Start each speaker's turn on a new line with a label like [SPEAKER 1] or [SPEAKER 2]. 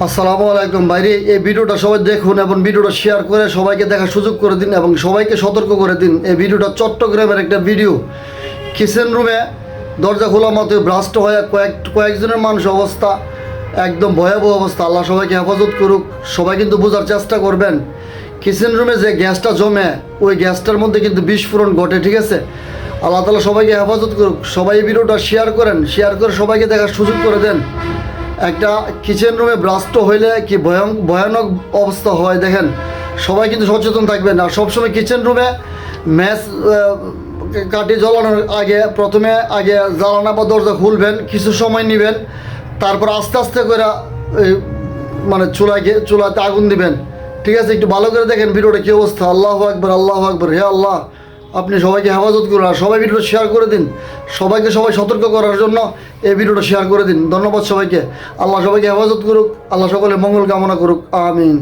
[SPEAKER 1] আসসালামু আলাইকুম ভাইরে, এই ভিডিওটা সবাই দেখুন এবং ভিডিওটা শেয়ার করে সবাইকে দেখার সুযোগ করে দিন এবং সবাইকে সতর্ক করে দিন। এই ভিডিওটা চট্টগ্রামের একটা ভিডিও। কিচেন রুমে দরজা খোলা মতো ব্রাস্ট হয়ে কয়েকজনের মানুষ অবস্থা একদম ভয়াবহ অবস্থা। আল্লাহ সবাইকে হেফাজত করুক। সবাই কিন্তু বোঝার চেষ্টা করবেন, কিচেন রুমে যে গ্যাসটা জমে ওই গ্যাসটার মধ্যে কিন্তু বিস্ফোরণ ঘটে, ঠিক আছে? আল্লাহ তাআলা সবাইকে হেফাজত করুক। সবাই এই ভিডিওটা শেয়ার করেন, শেয়ার করে সবাইকে দেখার সুযোগ করে দেন। একটা কিচেন রুমে ব্লাস্ট হইলে কি ভয়ানক অবস্থা হয় দেখেন। সবাই কিন্তু সচেতন থাকবেন। আর সবসময় কিচেন রুমে ম্যাচ কাঠি জ্বালানোর আগে প্রথমে জ্বালানা বা দরজা খুলবেন, কিছু সময় নেবেন, তারপর আস্তে আস্তে করে মানে চুলাতে আগুন দিবেন, ঠিক আছে? একটু ভালো করে দেখেন ভিডিওটা কী অবস্থা। আল্লাহু আকবার, আল্লাহু আকবার। হে আল্লাহ, আপনি সবাইকে হেফাজত করুন। আর সবাই ভিডিওটা শেয়ার করে দিন, সবাই সতর্ক করার জন্য এই ভিডিওটা শেয়ার করে দিন। ধন্যবাদ সবাইকে। আল্লাহ সবাইকে হেফাজত করুক, আল্লাহ সকলে মঙ্গল কামনা করুক। আমিন।